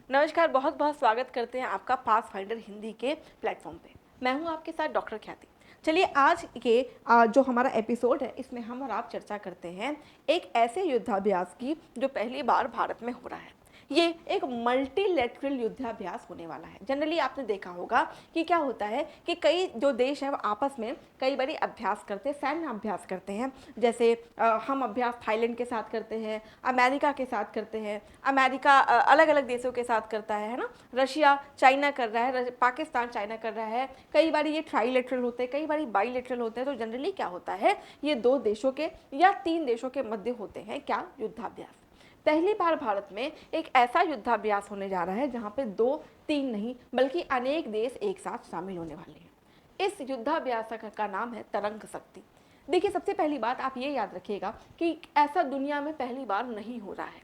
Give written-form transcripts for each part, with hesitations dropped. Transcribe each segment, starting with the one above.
नमस्कार, बहुत बहुत स्वागत करते हैं आपका पास फाइंडर हिंदी के प्लेटफॉर्म पे। मैं हूं आपके साथ डॉक्टर ख्याति। चलिए आज के जो हमारा एपिसोड है इसमें हम और आप चर्चा करते हैं एक ऐसे युद्धाभ्यास की जो पहली बार भारत में हो रहा है। ये एक मल्टीलेटरल युद्धाभ्यास होने वाला है। जनरली आपने देखा होगा कि क्या होता है कि कई जो देश हैं वो आपस में कई बारी अभ्यास करते हैं, सैन्य अभ्यास करते हैं। जैसे हम अभ्यास थाईलैंड के साथ करते हैं, अमेरिका के साथ करते हैं, अमेरिका अलग अलग देशों के साथ करता है ना। रशिया चाइना कर रहा है, पाकिस्तान चाइना कर रहा है। कई बार ये ट्राईलेटरल होते हैं, कई बार बाईलेटरल होते हैं। तो जनरली क्या होता है, ये 2 देशों के या 3 देशों के मध्य होते हैं क्या, युद्धाभ्यास। पहली बार भारत में एक ऐसा युद्धाभ्यास होने जा रहा है जहां पे 2-3 नहीं बल्कि अनेक देश एक साथ शामिल होने वाले हैं। इस युद्धाभ्यास का नाम है तरंग शक्ति। देखिए, सबसे पहली बात आप ये याद रखिएगा कि ऐसा दुनिया में पहली बार नहीं हो रहा है।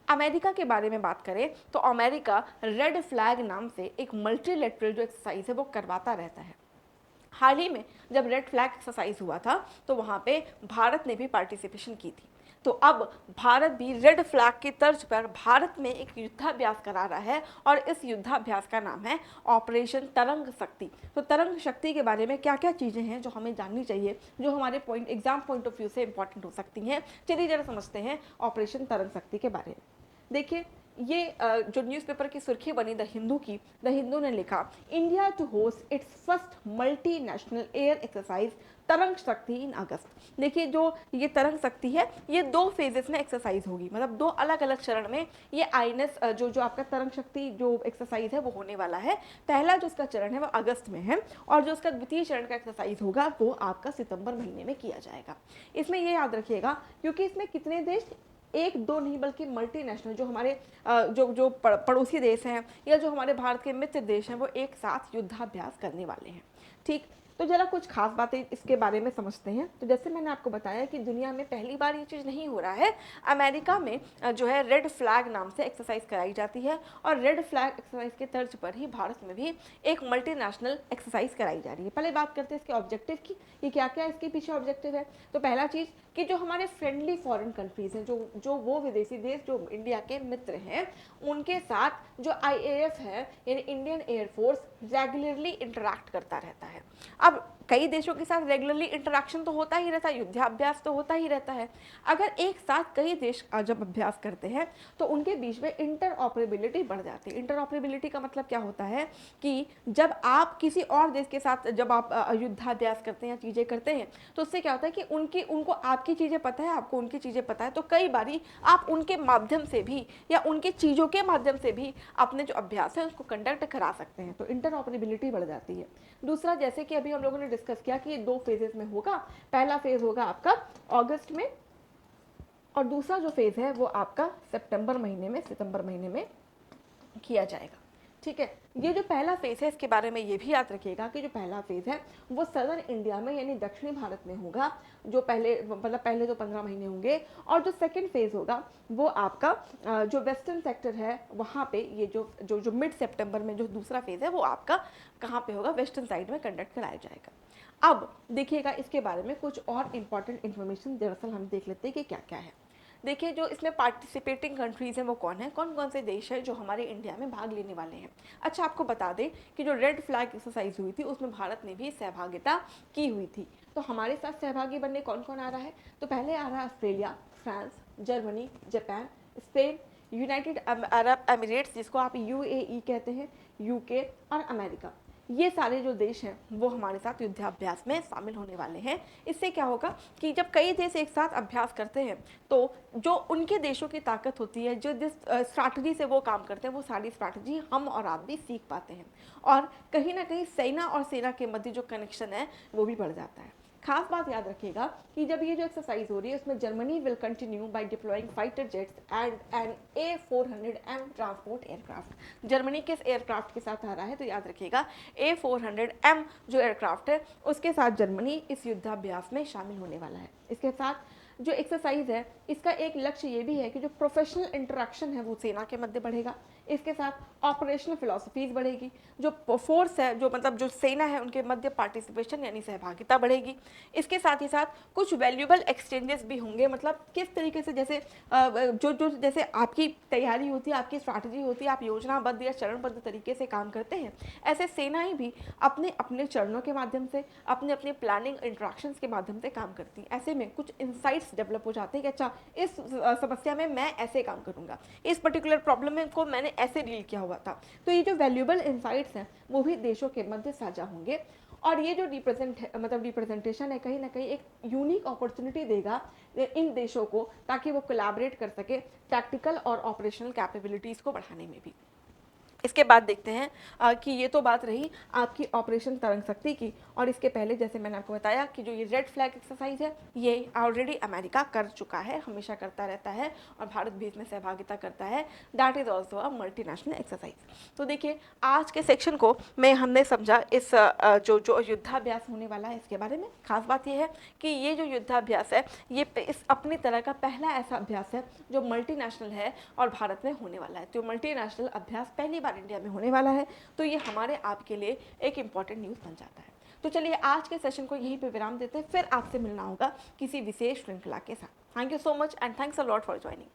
अमेरिका के बारे में बात करें तो अमेरिका रेड फ्लैग नाम से एक मल्टीलेटरल जो एक्सरसाइज है वो करवाता रहता है। हाल ही में जब रेड फ्लैग एक्सरसाइज हुआ था तो वहां पे भारत ने भी पार्टिसिपेशन की थी। तो अब भारत भी रेड फ्लैग की तर्ज पर भारत में एक युद्धाभ्यास करा रहा है और इस युद्धाभ्यास का नाम है ऑपरेशन तरंग शक्ति। तो तरंग शक्ति के बारे में क्या क्या चीज़ें हैं जो हमें जाननी चाहिए, जो हमारे एग्जाम पॉइंट ऑफ व्यू से इंपॉर्टेंट हो सकती हैं। चलिए जरा समझते हैं ऑपरेशन तरंग शक्ति के बारे में। देखिए, ये जो न्यूज़पेपर की सुर्खी बनी द हिंदू ने लिखा, India to host its first multinational air exercise Tarang Shakti इन अगस्त। देखिए, जो ये तरंग शक्ति है ये 2 फेजेस में एक्सरसाइज होगी, मतलब 2 अलग अलग चरण में ये आईएनएस जो आपका तरंग शक्ति जो एक्सरसाइज है वो होने वाला है। पहला जो उसका चरण है वो अगस्त में है और जो उसका द्वितीय चरण का एक्सरसाइज होगा वो आपका सितंबर महीने में किया जाएगा। इसमें ये याद रखिएगा क्योंकि इसमें कितने देश, 1-2 नहीं बल्कि मल्टीनेशनल जो हमारे जो पड़ोसी देश हैं या जो हमारे भारत के मित्र देश हैं वो एक साथ युद्धाभ्यास करने वाले हैं। ठीक, तो जरा कुछ खास बातें इसके बारे में समझते हैं। तो जैसे मैंने आपको बताया कि दुनिया में पहली बार ये चीज़ नहीं हो रहा है। अमेरिका में जो है रेड फ्लैग नाम से एक्सरसाइज कराई जाती है और रेड फ्लैग एक्सरसाइज के तर्ज पर ही भारत में भी एक मल्टीनेशनल एक्सरसाइज कराई जा रही है। पहले बात करते हैं इसके ऑब्जेक्टिव की, ये क्या क्या इसके पीछे ऑब्जेक्टिव है। तो पहला चीज़ कि जो हमारे फ्रेंडली फॉरेन कंट्रीज हैं, जो वो विदेशी देश जो इंडिया के मित्र हैं, उनके साथ जो आईएएफ है यानी इंडियन एयरफोर्स रेगुलरली इंटरैक्ट करता रहता है। अब कई देशों के साथ रेगुलरली इंटरेक्शन तो होता ही रहता है, युद्धाभ्यास तो होता ही रहता है। अगर एक साथ कई देश जब अभ्यास करते हैं तो उनके बीच में इंटरऑपरेबिलिटी बढ़ जाती है। इंटरऑपरेबिलिटी का मतलब क्या होता है कि जब आप किसी और देश के साथ जब आप युद्धाभ्यास करते हैं या चीज़ें करते हैं तो उससे क्या होता है कि उनको आपकी चीज़ें पता है, आपको उनकी चीज़ें पता है। तो कई बारी आप उनके माध्यम से भी या उनके चीज़ों के माध्यम से भी अपने जो अभ्यास है उसको कंडक्ट करा सकते हैं। तो इंटरऑपरेबिलिटी बढ़ जाती है। दूसरा, जैसे कि अभी हम लोगों ने डिस्कस किया कि ये 2 फेजेस में होगा। पहला फेज होगा आपका अगस्त में और दूसरा जो फेज है वो आपका सितंबर महीने में किया जाएगा। ठीक है, ये जो पहला फेज है इसके बारे में ये भी याद रखिएगा कि जो पहला फेज है वो सदर्न इंडिया में यानी दक्षिणी भारत में होगा, जो पहले जो 15 महीने होंगे। और जो सेकंड फेज होगा वो आपका जो वेस्टर्न सेक्टर है वहाँ पे ये जो मिड सितंबर में जो दूसरा फेज है वो आपका कहाँ पे होगा, वेस्टर्न साइड में कंडक्ट कराया जाएगा। अब देखिएगा इसके बारे में कुछ और इंपॉर्टेंट इन्फॉर्मेशन दरअसल हम देख लेते हैं कि क्या क्या है। देखिए, जो इसमें पार्टिसिपेटिंग कंट्रीज़ हैं वो कौन कौन से देश हैं जो हमारे इंडिया में भाग लेने वाले हैं। अच्छा, आपको बता दें कि जो रेड फ्लैग एक्सरसाइज हुई थी उसमें भारत ने भी सहभागिता की हुई थी। तो हमारे साथ सहभागी बनने कौन कौन आ रहा है, तो पहले आ रहा है Australia, France, Germany, Japan, Spain, United Arab Emirates जिसको आप यूएई कहते हैं, यूके और अमेरिका। ये सारे जो देश हैं वो हमारे साथ युद्धाभ्यास में शामिल होने वाले हैं। इससे क्या होगा कि जब कई देश एक साथ अभ्यास करते हैं तो जो उनके देशों की ताकत होती है, जो जिस स्ट्रैटेजी से वो काम करते हैं वो सारी स्ट्रैटेजी हम और आप भी सीख पाते हैं और कहीं ना कहीं सेना और सेना के मध्य जो कनेक्शन है वो भी बढ़ जाता है। खास बात याद रखिएगा कि जब ये जो एक्सरसाइज हो रही है उसमें Germany will continue by deploying fighter jets and an A400M transport aircraft. Germany किस एयरक्राफ्ट के साथ आ रहा है, तो याद रखिएगा A400M जो एयरक्राफ्ट है उसके साथ जर्मनी इस युद्धाभ्यास में शामिल होने वाला है। इसके साथ जो एक्सरसाइज है इसका एक लक्ष्य ये भी है कि जो प्रोफेशनल इंटरेक्शन है वो सेना के मध्य बढ़ेगा। इसके साथ ऑपरेशनल फिलॉसफीज बढ़ेगी, जो फोर्स है, जो मतलब जो सेना है उनके मध्य पार्टिसिपेशन यानी सहभागिता बढ़ेगी। इसके साथ ही साथ कुछ वैल्यूएबल एक्सचेंजेस भी होंगे, मतलब किस तरीके से जैसे जो जो जैसे आपकी तैयारी होती है, आपकी स्ट्रैटेजी होती है, आप योजनाबद्ध या चरणबद्ध तरीके से काम करते हैं, ऐसे सेनाएं भी अपने अपने चरणों के माध्यम से, अपने अपने प्लानिंग इंट्रैक्शंस के माध्यम से काम करती हैं। ऐसे में कुछ इंसाइट्स डेवलप हो जाते हैं कि अच्छा इस समस्या में मैं ऐसे काम करूंगा, इस पर्टिकुलर प्रॉब्लम में को मैंने ऐसे डील किया हुआ था। तो ये जो वैल्यूएबल इंसाइट्स हैं वो भी देशों के मध्य साझा होंगे, और ये जो रिप्रेजेंटेशन है कहीं ना कहीं एक यूनिक अपॉर्चुनिटी देगा इन देशों को, ताकि वो कोलैबोरेट कर सके टैक्टिकल और ऑपरेशनल कैपेबिलिटीज़ को बढ़ाने में भी। इसके बाद देखते हैं कि ये तो बात रही आपकी ऑपरेशन तरंग शक्ति की, और इसके पहले जैसे मैंने आपको बताया कि जो ये रेड फ्लैग एक्सरसाइज है ये ऑलरेडी अमेरिका कर चुका है, हमेशा करता रहता है, और भारत भी इसमें सहभागिता करता है। That is also a multinational exercise. तो देखिए आज के सेक्शन को में हमने समझा इस जो युद्धाभ्यास होने वाला है इसके बारे में। खास बात यह है कि ये जो युद्धाभ्यास है ये इस अपनी तरह का पहला ऐसा अभ्यास है जो मल्टीनेशनल है और भारत में होने वाला है। तो मल्टीनेशनल अभ्यास पहली बार इंडिया में होने वाला है, तो ये हमारे आपके लिए एक इम्पॉर्टेंट न्यूज़ बन जाता है। तो चलिए आज के सेशन को यहीं पे विराम देते हैं, फिर आपसे मिलना होगा किसी विशेष श्रृंखला के साथ। Thank you so much and thanks a lot for joining.